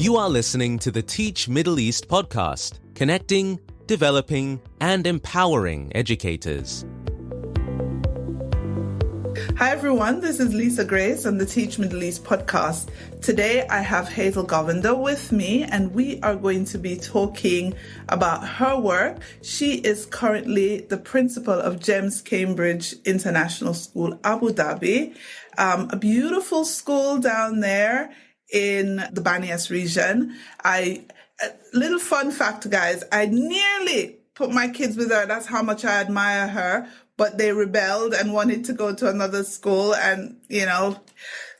You are listening to the Teach Middle East podcast, connecting, developing, and empowering educators. Hi everyone, this is Lisa Grace on the Teach Middle East podcast. Today I have Hazel Govender with me and we are going to be talking about her work. She is currently the principal of GEMS Cambridge International School, Abu Dhabi, a beautiful school down there in the Banias region. Little fun fact, guys, I nearly put my kids with her. That's how much I admire her. But they rebelled and wanted to go to another school. And, you know,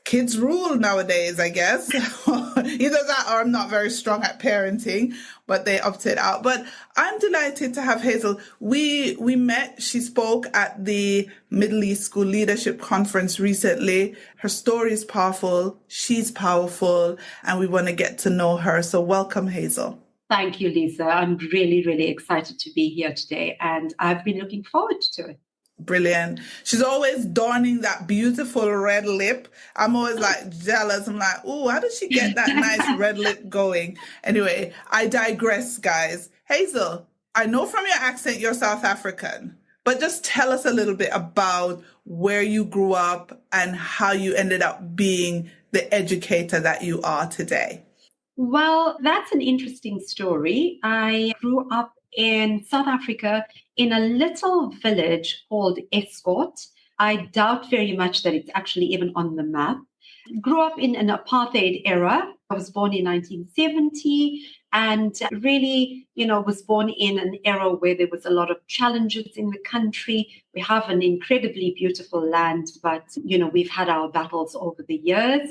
kids rule nowadays, I guess. Either that or I'm not very strong at parenting, but they opted out. But I'm delighted to have Hazel. We met, she spoke at the Middle East School Leadership Conference recently. Her story is powerful. She's powerful. And we want to get to know her. So welcome, Hazel. Thank you, Lisa. I'm really, really excited to be here today, and I've been looking forward to it. Brilliant. She's always donning that beautiful red lip. I'm always like jealous. I'm like, oh, how does she get that nice red lip going? Anyway, I digress, guys. Hazel, I know from your accent you're South African, but just tell us a little bit about where you grew up and how you ended up being the educator that you are today. Well, that's an interesting story. I grew up in South Africa in a little village called Escort. I doubt very much that it's actually even on the map. Grew up in an apartheid era. I was born in 1970 and really, was born in an era where there was a lot of challenges in the country. We have an incredibly beautiful land, but, we've had our battles over the years.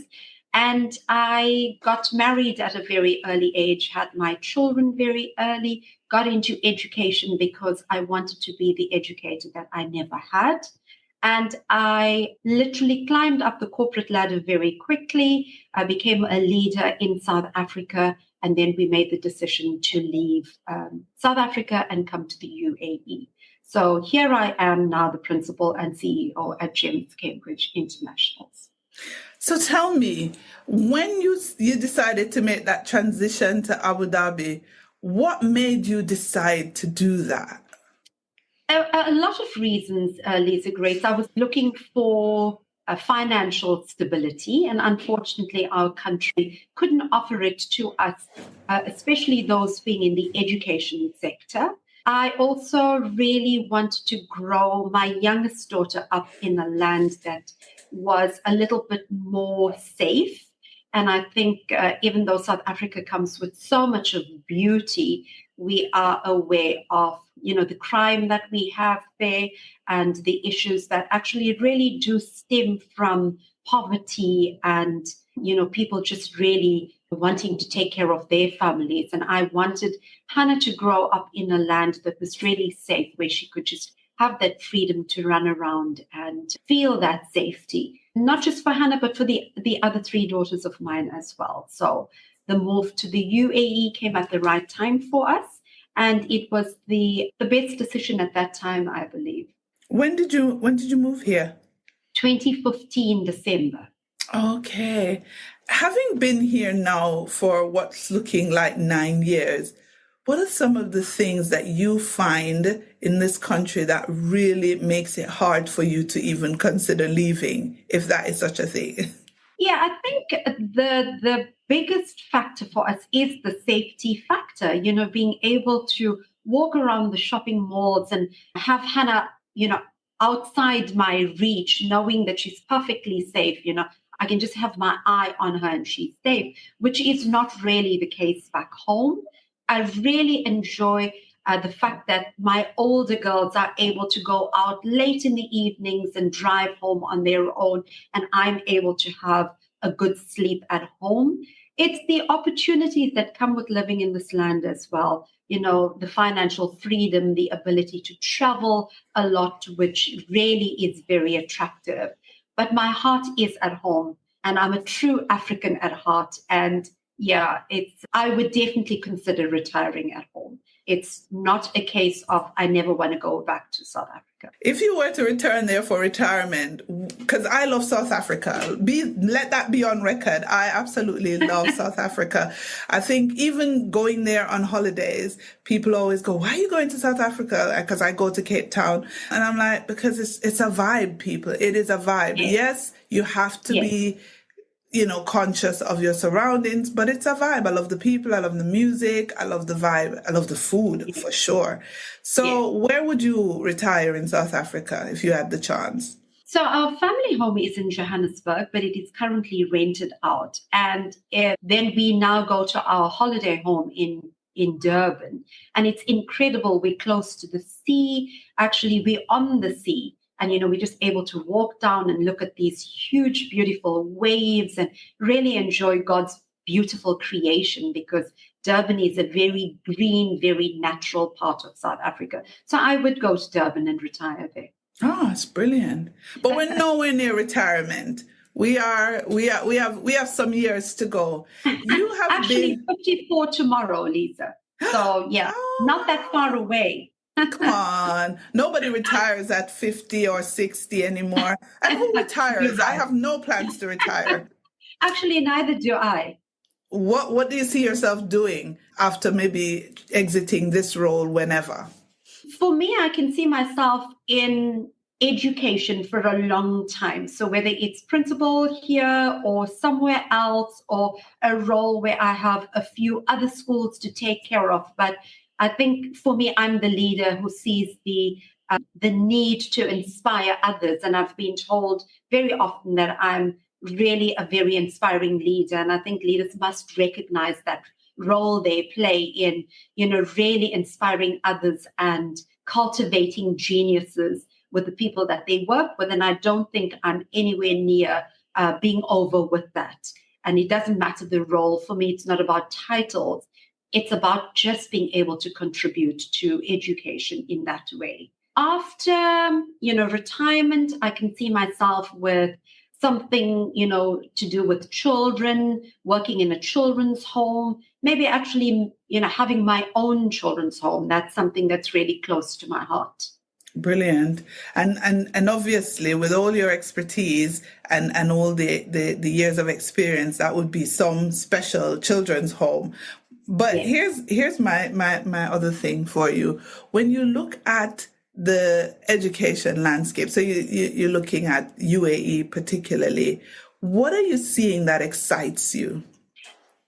And I got married at a very early age, had my children very early, got into education because I wanted to be the educator that I never had. And I literally climbed up the corporate ladder very quickly. I became a leader in South Africa. And then we made the decision to leave South Africa and come to the UAE. So here I am now, the principal and CEO at GEMS Cambridge Internationals. So tell me, when you decided to make that transition to Abu Dhabi, what made you decide to do that? A lot of reasons, Lisa Grace. I was looking for financial stability, and unfortunately, our country couldn't offer it to us, especially those being in the education sector. I also really wanted to grow my youngest daughter up in a land that was a little bit more safe. And I think even though South Africa comes with so much of beauty, we are aware of, the crime that we have there and the issues that actually really do stem from poverty and, people just really wanting to take care of their families. And I wanted Hannah to grow up in a land that was really safe, where she could just have that freedom to run around and feel that safety, not just for Hannah, but for the other three daughters of mine as well. So the move to the UAE came at the right time for us. And it was the best decision at that time, I believe. When did you move here? 2015, December. Okay. Having been here now for what's looking like 9 years, what are some of the things that you find in this country that really makes it hard for you to even consider leaving, if that is such a thing? Yeah, I think the biggest factor for us is the safety factor, being able to walk around the shopping malls and have Hannah, outside my reach, knowing that she's perfectly safe, I can just have my eye on her and she's safe, which is not really the case back home. I really enjoy the fact that my older girls are able to go out late in the evenings and drive home on their own, and I'm able to have a good sleep at home. It's the opportunities that come with living in this land as well. The financial freedom, the ability to travel a lot, which really is very attractive. But my heart is at home, and I'm a true African at heart. And yeah, I would definitely consider retiring at home. It's not a case of I never want to go back to South Africa. If you were to return there for retirement, because I love South Africa, let that be on record. I absolutely love South Africa. I think even going there on holidays, people always go, "Why are you going to South Africa?" Because I go to Cape Town, and I'm like, because it's a vibe, people. It is a vibe. Yes, you have to be, conscious of your surroundings, but it's a vibe. I love the people. I love the music. I love the vibe. I love the food for sure. So where would you retire in South Africa if you had the chance? So our family home is in Johannesburg, but it is currently rented out. And then we now go to our holiday home in Durban. And it's incredible. We're close to the sea. Actually, we're on the sea. And, we're just able to walk down and look at these huge, beautiful waves and really enjoy God's beautiful creation, because Durban is a very green, very natural part of South Africa. So I would go to Durban and retire there. Oh, it's brilliant. But we're nowhere near retirement. We have some years to go. You have actually been 54 tomorrow, Lisa. So not that far away. Come on. Nobody retires at 50 or 60 anymore. And who retires? I have no plans to retire. Actually, neither do I. What do you see yourself doing after maybe exiting this role whenever? For me, I can see myself in education for a long time. So whether it's principal here or somewhere else, or a role where I have a few other schools to take care of. But I think for me, I'm the leader who sees the need to inspire others. And I've been told very often that I'm really a very inspiring leader. And I think leaders must recognize that role they play in, really inspiring others and cultivating geniuses with the people that they work with. And I don't think I'm anywhere near being over with that. And it doesn't matter the role. For me, it's not about titles. It's about just being able to contribute to education in that way. After, retirement, I can see myself with something, to do with children, working in a children's home, maybe actually, having my own children's home. That's something that's really close to my heart. Brilliant. And obviously with all your expertise and all the years of experience, that would be some special children's home. But here's my other thing for you. When you look at the education landscape, so you're looking at UAE particularly, what are you seeing that excites you?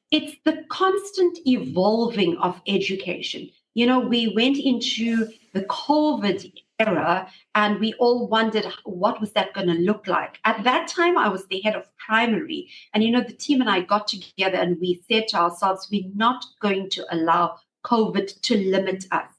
It's the constant evolving of education. We went into the COVID era and we all wondered, what was that going to look like? At that time, I was the head of primary. And, the team and I got together and we said to ourselves, we're not going to allow COVID to limit us.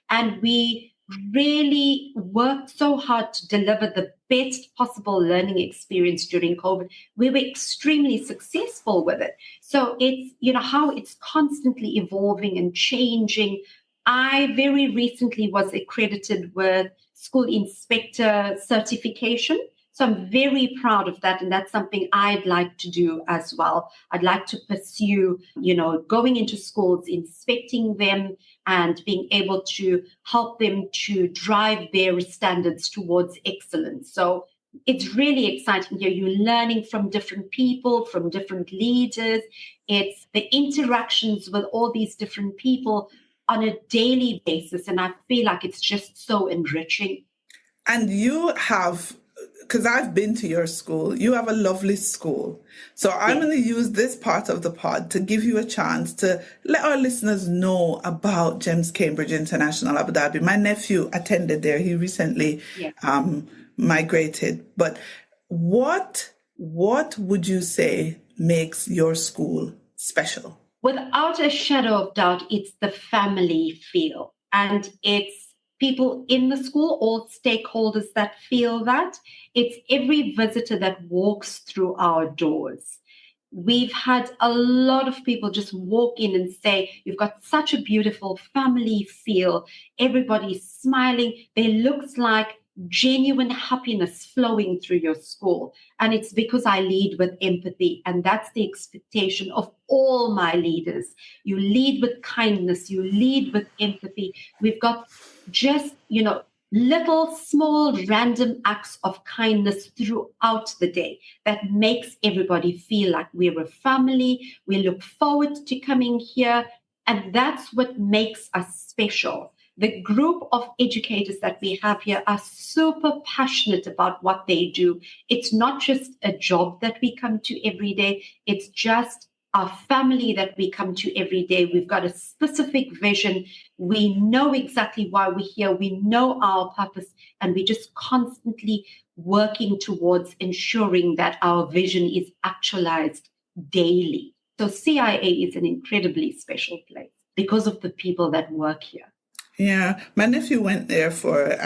And we really worked so hard to deliver the best possible learning experience during COVID. We were extremely successful with it. So it's, how it's constantly evolving and changing. I very recently was accredited with school inspector certification. So I'm very proud of that. And that's something I'd like to do as well. I'd like to pursue, going into schools, inspecting them and being able to help them to drive their standards towards excellence. So it's really exciting here. You're learning from different people, from different leaders. It's the interactions with all these different people on a daily basis. And I feel like it's just so enriching. And you have, because I've been to your school, you have a lovely school. So I'm going to use this part of the pod to give you a chance to let our listeners know about GEMS Cambridge International Abu Dhabi. My nephew attended there. He recently migrated. But what would you say makes your school special? Without a shadow of doubt, it's the family feel. And it's people in the school, all stakeholders that feel that. It's every visitor that walks through our doors. We've had a lot of people just walk in and say, you've got such a beautiful family feel. Everybody's smiling. There looks like genuine happiness flowing through your school. And it's because I lead with empathy. And that's the expectation of all my leaders. You lead with kindness, you lead with empathy. We've got just, little, small, random acts of kindness throughout the day that makes everybody feel like we're a family. We look forward to coming here. And that's what makes us special. The group of educators that we have here are super passionate about what they do. It's not just a job that we come to every day. It's just our family that we come to every day. We've got a specific vision. We know exactly why we're here. We know our purpose, and we're just constantly working towards ensuring that our vision is actualized daily. So CIA is an incredibly special place because of the people that work here. Yeah, my nephew went there for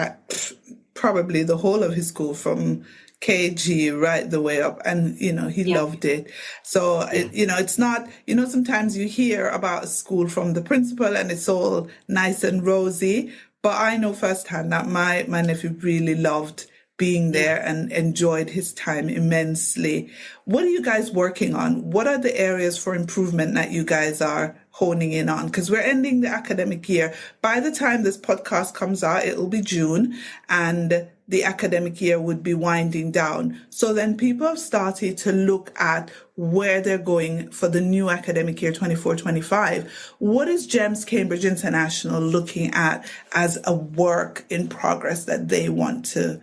probably the whole of his school from KG right the way up, and he loved it. So it's not, sometimes you hear about a school from the principal and it's all nice and rosy, but I know firsthand that my nephew really loved being there and enjoyed his time immensely. What are you guys working on? What are the areas for improvement that you guys are honing in on? Because we're ending the academic year. By the time this podcast comes out, it will be June, and the academic year would be winding down. So then people have started to look at where they're going for the new academic year, 24-25. What is GEMS Cambridge International looking at as a work in progress that they want to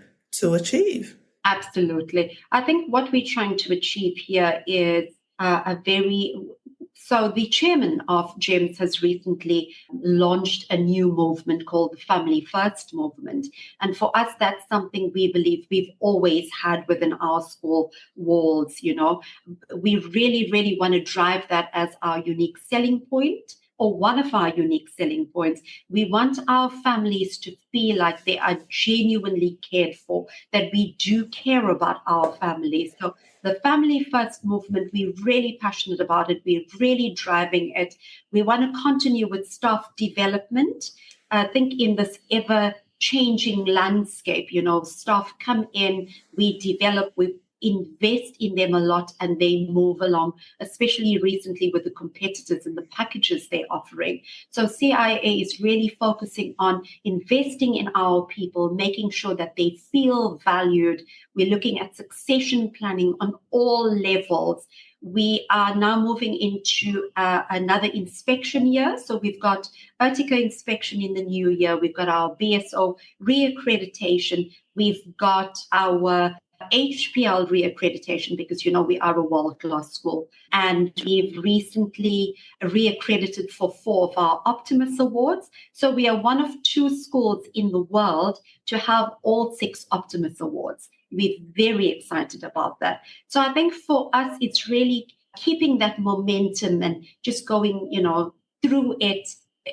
achieve? Absolutely. I think what we're trying to achieve here is so the chairman of GEMS has recently launched a new movement called the Family First Movement. And for us, that's something we believe we've always had within our school walls. We really, really want to drive that as our unique selling point, or one of our unique selling points. We want our families to feel like they are genuinely cared for, that we do care about our families. So the Family First Movement, we're really passionate about it. We're really driving it. We want to continue with staff development. I think in this ever-changing landscape, staff come in, we develop, we invest in them a lot, and they move along, especially recently with the competitors and the packages they're offering. So CIA is really focusing on investing in our people, making sure that they feel valued. We're looking at succession planning on all levels. We are now moving into another inspection year. So we've got Vertical inspection in the new year. We've got our BSO reaccreditation. We've got our HPL reaccreditation, because we are a world-class school, and we've recently reaccredited for 4 of our Optimus Awards. So we are one of 2 schools in the world to have all 6 Optimus Awards. We're very excited about that. So I think for us, it's really keeping that momentum and just going, through it,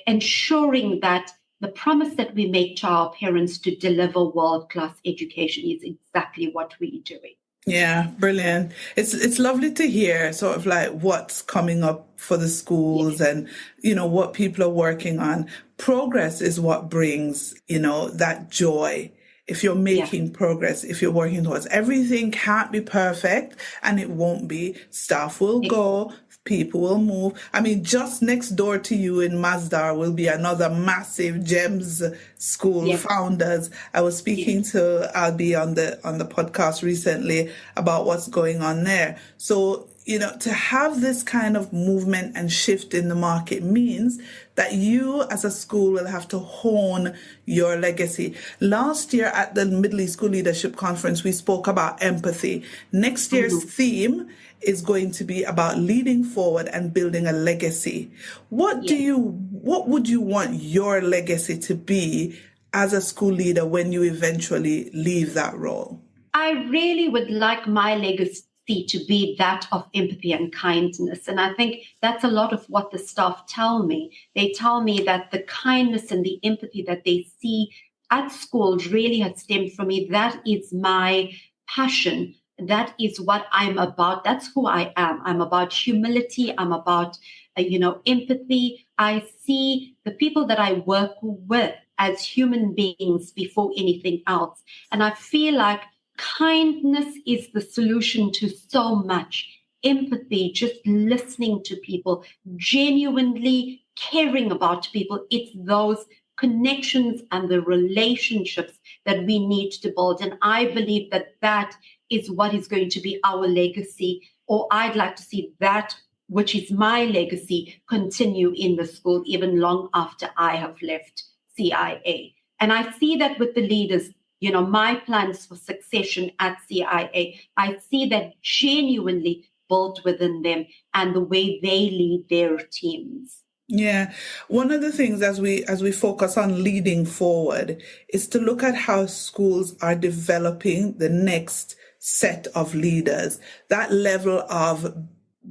ensuring that the promise that we make to our parents to deliver world-class education is exactly what we're doing. Yeah, brilliant. It's lovely to hear sort of like what's coming up for the schools and, what people are working on. Progress is what brings, that joy. If you're making progress, if you're working towards, everything can't be perfect, and it won't be. Staff will go, people will move. I mean, just next door to you in Masdar will be another massive GEMS school founders. I was speaking to Albi on the podcast recently about what's going on there. So, to have this kind of movement and shift in the market means that you as a school will have to hone your legacy. Last year at the Middle East School Leadership Conference, we spoke about empathy. Next year's theme is going to be about leading forward and building a legacy. What would you want your legacy to be as a school leader when you eventually leave that role? I really would like my legacy to be that of empathy and kindness. And I think that's a lot of what the staff tell me. They tell me that the kindness and the empathy that they see at school really has stemmed from me. That is my passion. That is what I'm about. That's who I am. I'm about humility. I'm about, empathy. I see the people that I work with as human beings before anything else. And I feel like kindness is the solution to so much. Empathy, just listening to people, genuinely caring about people. It's those connections and the relationships that we need to build. And I believe that that is what is going to be our legacy, or I'd like to see that, which is my legacy, continue in the school even long after I have left CIA. And I see that with the leaders, my plans for succession at CIA, I see that genuinely built within them and the way they lead their teams. Yeah. One of the things as we focus on leading forward is to look at how schools are developing the next set of leaders, that level of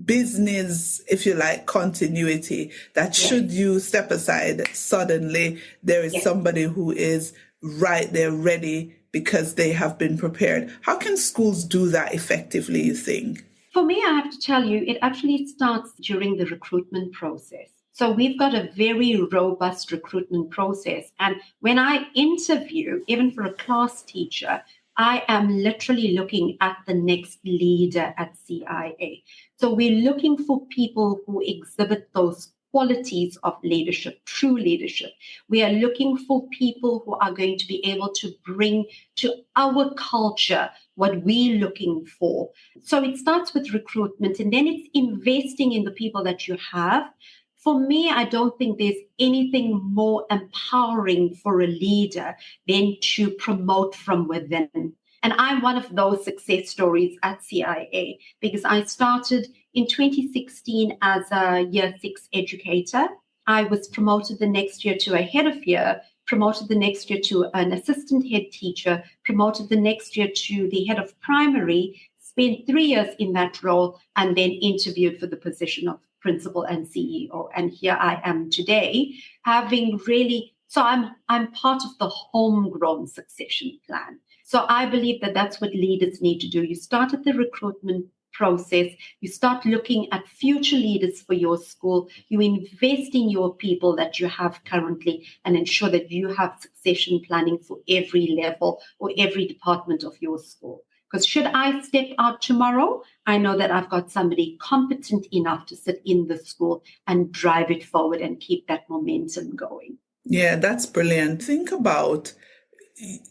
business, if you like, continuity, that should you step aside, suddenly there is somebody who is right there ready because they have been prepared. How can schools do that effectively, you think? For me, I have to tell you, it actually starts during the recruitment process. So we've got a very robust recruitment process. And when I interview, even for a class teacher, I am literally looking at the next leader at CIA. So we're looking for people who exhibit those qualities of leadership, true leadership. We are looking for people who are going to be able to bring to our culture what we're looking for. So it starts with recruitment, and then it's investing in the people that you have. For me, I don't think there's anything more empowering for a leader than to promote from within. And I'm one of those success stories at CIA because I started in 2016 as a year 6 educator. I was promoted the next year to a head of year, promoted the next year to an assistant head teacher, promoted the next year to the head of primary, spent 3 years in that role, and then interviewed for the position of principal and CEO. And here I am today, having really, so I'm part of the homegrown succession plan. So I believe that that's what leaders need to do. You start at the recruitment process, you start looking at future leaders for your school, you invest in your people that you have currently and ensure that you have succession planning for every level or every department of your school. Because should I step out tomorrow, I know that I've got somebody competent enough to sit in the school and drive it forward and keep that momentum going. Yeah, that's brilliant. Think about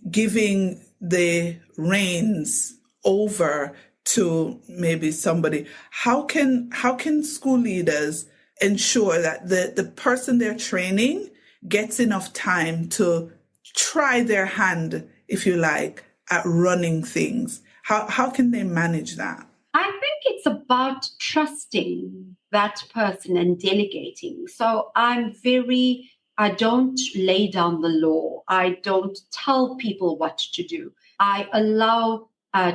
giving the reins over to maybe somebody. How can school leaders ensure that the person they're training gets enough time to try their hand, if you like, at running things? How can they manage that? I think it's about trusting that person and delegating. So I don't lay down the law. I don't tell people what to do. I allow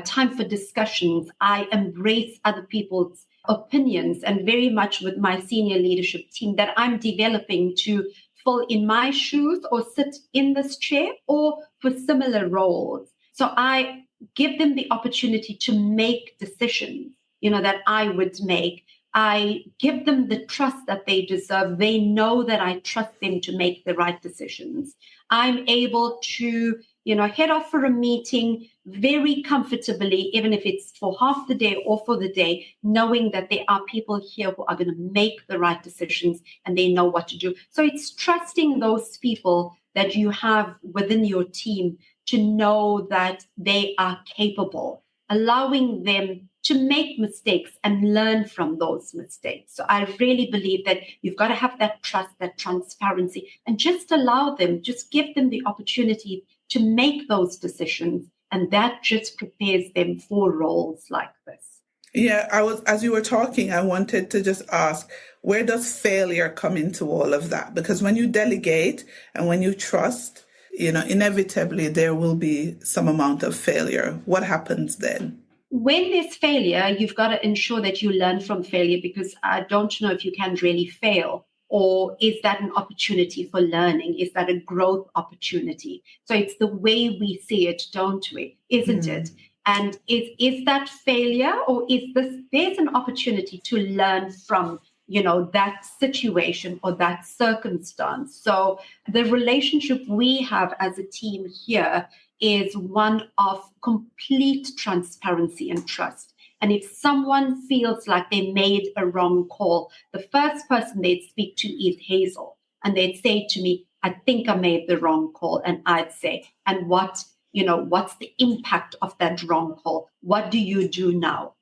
time for discussions. I embrace other people's opinions, and very much with my senior leadership team that I'm developing to fill in my shoes or sit in this chair or for similar roles. So I give them the opportunity to make decisions, that I would make. I give them the trust that they deserve. They know that I trust them to make the right decisions. I'm able to, head off for a meeting very comfortably, even if it's for half the day or for the day, knowing that there are people here who are going to make the right decisions and they know what to do. So it's trusting those people that you have within your team to know that they are capable, allowing them to make mistakes and learn from those mistakes. So I really believe that you've got to have that trust, that transparency, and just allow them, just give them the opportunity to make those decisions. And that just prepares them for roles like this. Yeah, as you were talking, I wanted to just ask, where does failure come into all of that? Because when you delegate and when you trust, inevitably there will be some amount of failure. What happens then? When there's failure, you've got to ensure that you learn from failure, because I don't know if you can really fail, or is that an opportunity for learning? Is that a growth opportunity? So it's the way we see it, don't we? Isn't it? And is that failure, or is there's an opportunity to learn from that situation or that circumstance. So the relationship we have as a team here is one of complete transparency and trust. And if someone feels like they made a wrong call, the first person they'd speak to is Hazel. And they'd say to me, I think I made the wrong call. And I'd say, and what's the impact of that wrong call? What do you do now?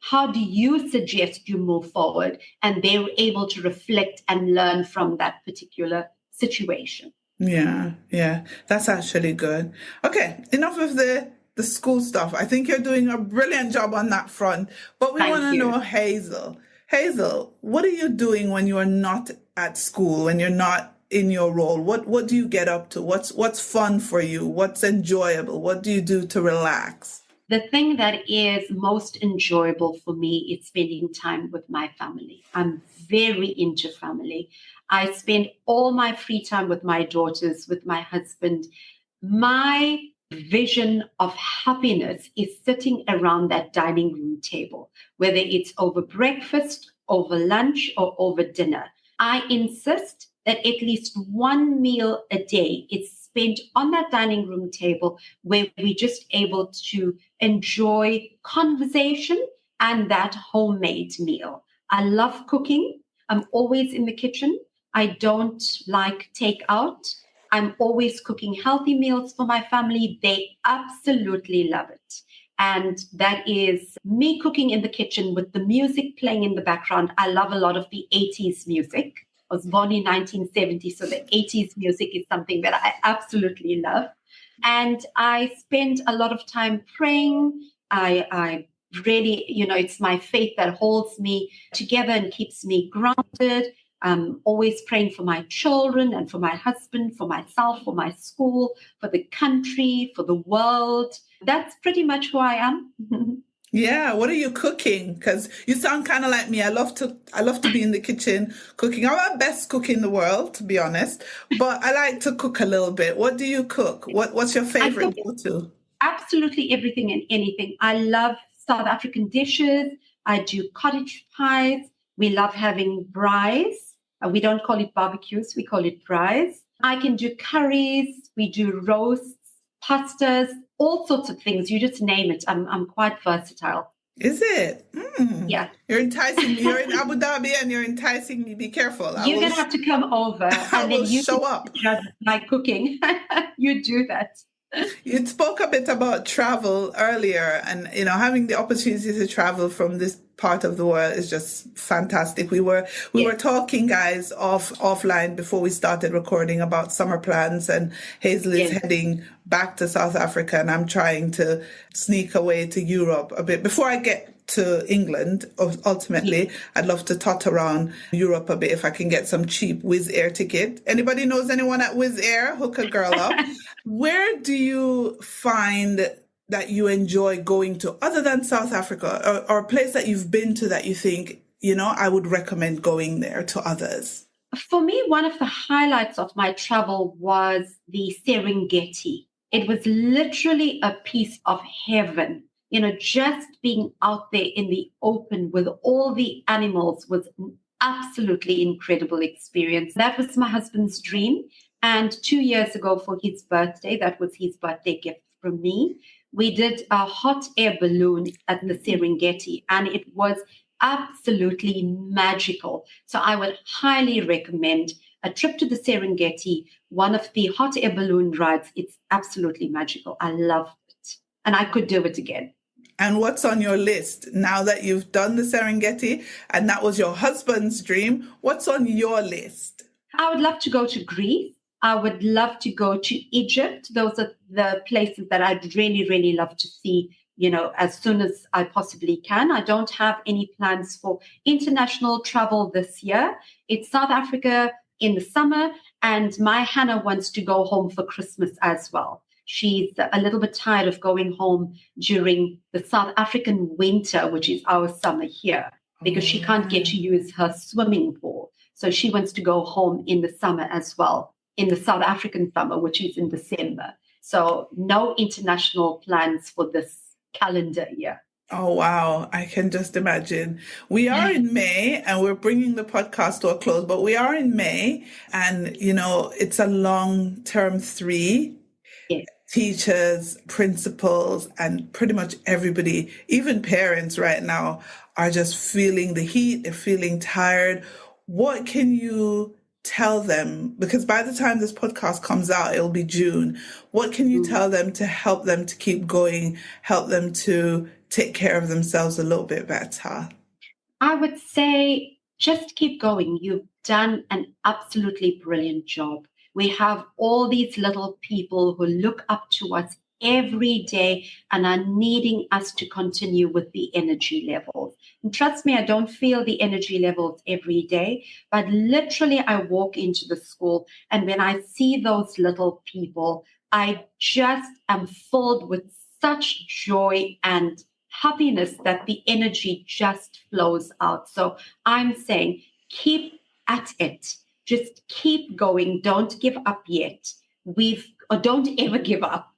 How do you suggest you move forward? And they were able to reflect and learn from that particular situation. Yeah. That's actually good. Okay, enough of the school stuff. I think you're doing a brilliant job on that front. But we want to know, Hazel. Hazel, what are you doing when you're not at school, when you're not in your role? What do you get up to? What's fun for you? What's enjoyable? What do you do to relax? The thing that is most enjoyable for me is spending time with my family. I'm very into family. I spend all my free time with my daughters, with my husband. My vision of happiness is sitting around that dining room table, whether it's over breakfast, over lunch, or over dinner. I insist that at least one meal a day is spent on that dining room table where we're just able to enjoy conversation and that homemade meal. I love cooking. I'm always in the kitchen. I don't like takeout. I'm always cooking healthy meals for my family. They absolutely love it. And that is me cooking in the kitchen with the music playing in the background. I love a lot of the 80s music. I was born in 1970, so the 80s music is something that I absolutely love. And I spend a lot of time praying. I really, it's my faith that holds me together and keeps me grounded. I'm always praying for my children and for my husband, for myself, for my school, for the country, for the world. That's pretty much who I am. Yeah, what are you cooking? Because you sound kind of like me. I love to be in the kitchen cooking. I'm not the best cook in the world, to be honest, but I like to cook a little bit. What do you cook? What's your favorite go-to? Absolutely everything and anything. I love South African dishes. I do cottage pies. We love having braais. We don't call it barbecues. We call it braais. I can do curries. We do roasts, pastas, all sorts of things. You just name it. I'm quite versatile. Is it? Yeah. You're enticing me. You're in Abu Dhabi and you're enticing me. Be careful. You're going to have to come over. I will show up. My cooking. You do that. You spoke a bit about travel earlier, and having the opportunity to travel from this part of the world is just fantastic. We were talking, guys, offline before we started recording about summer plans, and Hazel is heading back to South Africa, and I'm trying to sneak away to Europe a bit before I get to England. Ultimately, I'd love to tot around Europe a bit if I can get some cheap Wizz Air ticket. Anybody knows anyone at Wizz Air? Hook a girl up. Where do you find that you enjoy going to other than South Africa, or a place that you've been to that you think, I would recommend going there to others? For me, one of the highlights of my travel was the Serengeti. It was literally a piece of heaven. Just being out there in the open with all the animals was an absolutely incredible experience. That was my husband's dream. And 2 years ago for his birthday, that was his birthday gift from me, we did a hot air balloon at the Serengeti, and it was absolutely magical. So I would highly recommend a trip to the Serengeti, one of the hot air balloon rides. It's absolutely magical. I loved it. And I could do it again. And what's on your list now that you've done the Serengeti and that was your husband's dream? What's on your list? I would love to go to Greece. I would love to go to Egypt. Those are the places that I'd really, really love to see, as soon as I possibly can. I don't have any plans for international travel this year. It's South Africa in the summer, and my Hannah wants to go home for Christmas as well. She's a little bit tired of going home during the South African winter, which is our summer here, because she can't get to use her swimming pool. So she wants to go home in the summer as well, in the South African summer, which is in December. So no international plans for this calendar year. Oh, wow. I can just imagine. We are in May and we're bringing the podcast to a close, but we are in May and, it's a long-term 3. Yes. Teachers, principals, and pretty much everybody, even parents right now, are just feeling the heat. They're feeling tired. What can you tell them? Because by the time this podcast comes out, it'll be June. What can you tell them to help them to keep going, help them to take care of themselves a little bit better? I would say just keep going. You've done an absolutely brilliant job. We have all these little people who look up to us every day and are needing us to continue with the energy levels. And trust me, I don't feel the energy levels every day, but literally I walk into the school and when I see those little people, I just am filled with such joy and happiness that the energy just flows out. So I'm saying keep at it. Just keep going. Don't give up yet. Don't ever give up.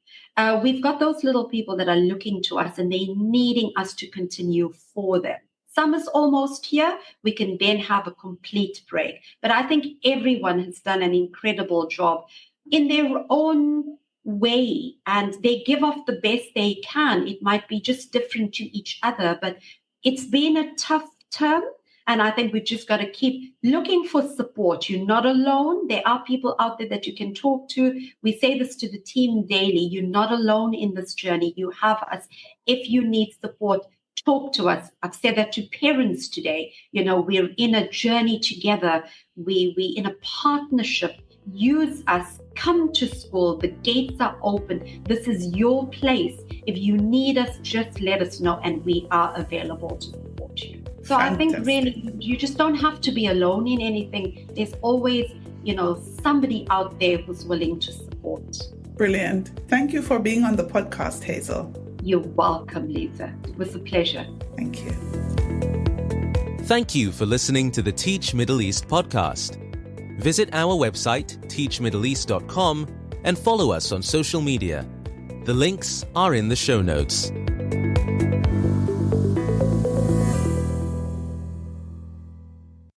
We've got those little people that are looking to us and they're needing us to continue for them. Summer's almost here. We can then have a complete break. But I think everyone has done an incredible job in their own way and they give off the best they can. It might be just different to each other, but it's been a tough term. And I think we've just got to keep looking for support. You're not alone. There are people out there that you can talk to. We say this to the team daily. You're not alone in this journey. You have us. If you need support, talk to us. I've said that to parents today. We're in a journey together. We're in a partnership. Use us. Come to school. The gates are open. This is your place. If you need us, just let us know and we are available to support you. So Fantastic. I think really you just don't have to be alone in anything. There's always, somebody out there who's willing to support. Brilliant. Thank you for being on the podcast, Hazel. You're welcome, Lisa. It was a pleasure. Thank you. Thank you for listening to the Teach Middle East podcast. Visit our website, teachmiddleeast.com, and follow us on social media. The links are in the show notes.